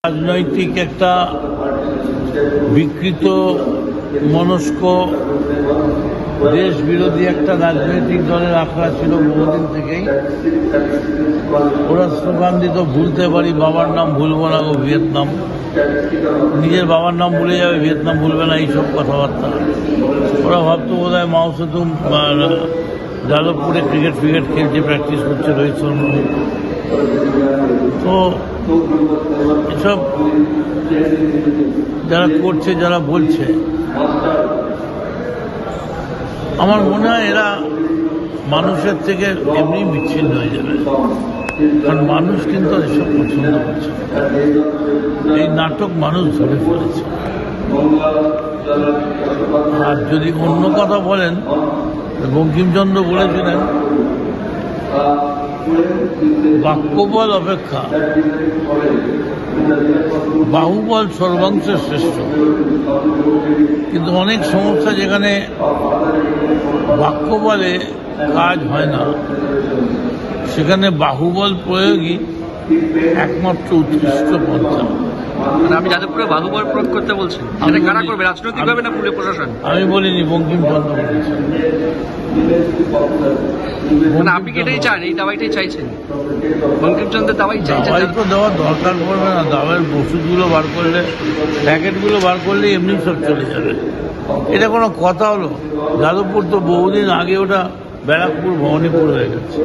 রাজনৈতিক একটা বিকৃত মনস্ক দেশ বিরোধী একটা রাজনৈতিক দলের আখড়া ছিল বহুদিন থেকেই। ওরা স্লোগান দিত ভুলতে পারি বাবার নাম ভুলবো না গো ভিয়েতনাম, নিজের বাবার নাম ভুলে যাবে ভিয়েতনাম ভুলবে না, এইসব কথাবার্তা। ওরা ভাবতো বোধ হয় মাও সেতুং যাদবপুরে ক্রিকেট খেলছে, প্র্যাকটিস করছে রোহিত শর্মা। তো এসব যারা করছে, যারা বলছে, আমার মনে হয় এরা মানুষের থেকে এমনি বিচ্ছিন্ন হয়ে যাবে, কারণ মানুষ কিন্তু এসব পছন্দ করছে। এই নাটক মানুষ ধরে ফেলেছে। আর যদি অন্য কথা বলেন, বঙ্কিমচন্দ্র বলেছিলেন বাক্যবল অপেক্ষা বাহুবল সর্বাংশে শ্রেষ্ঠ। কিন্তু অনেক সমস্যা যেখানে বাক্যবলে কাজ হয় না, সেখানে বাহুবল প্রয়োগই একমাত্র উৎকৃষ্ট পন্থা। আপনি যাদবপুরে বাহুবল প্রয়োগ করতে বলছেন, সেটা কারা করবে, রাজনৈতিকভাবে না পুলিশ প্রশাসন? আমি বলিনি, বঙ্কিমচন্দ্র বলেছেন। আপনি কি এটাই চান, এই দাবাইটাই চাইছেন? বঙ্কিমচন্দ্রের দাবাই চাইছেন? দাবাই তো দেওয়ার দরকার পড়বে না। দাবাইয়ের ওষুধগুলো বার করলে, প্যাকেটগুলো বার করলে এমনি সব চলে যাবে। এটা কোনো কথা হলো? যাদবপুর তো বহুদিন আগে ওটা ব্যারাকপুর ভবানীপুর হয়ে গেছে।